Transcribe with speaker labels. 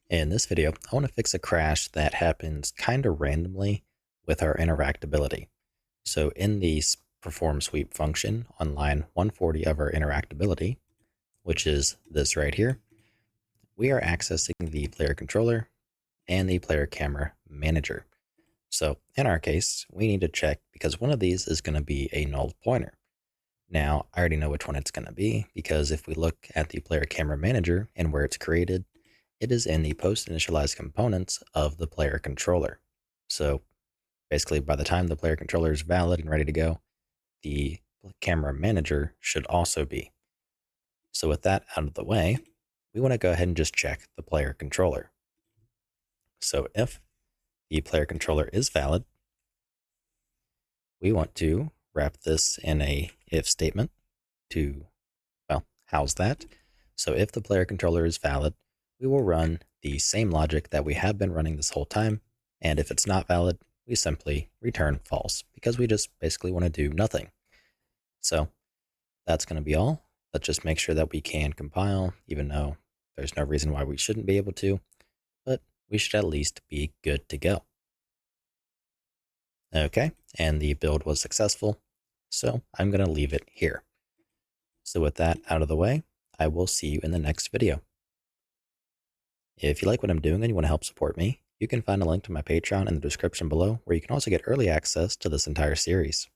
Speaker 1: In this video, I want to fix a crash that happens kind of randomly with our interactability. So in the perform sweep function on line 140 of our interactability, which is this right here, we are accessing the player controller and the player camera manager. So in our case, we need to check because one of these is going to be a null pointer. Now, I already know which one it's going to be because if we look at the player camera manager and where it's created, it is in the post initialized components of the player controller. So basically, by the time the player controller is valid and ready to go, the camera manager should also be. So with that out of the way, we want to go ahead and just check the player controller. So if the player controller is valid, we want to wrap this in a if statement to, well, house that. So if the player controller is valid, we will run the same logic that we have been running this whole time. And if it's not valid, we simply return false because we just basically want to do nothing. So that's going to be all. Let's just make sure that we can compile, even though there's no reason why we shouldn't be able to, but we should at least be good to go. Okay, and the build was successful, so I'm going to leave it here. So with that out of the way, I will see you in the next video. If you like what I'm doing and you want to help support me, you can find a link to my Patreon in the description below, where you can also get early access to this entire series.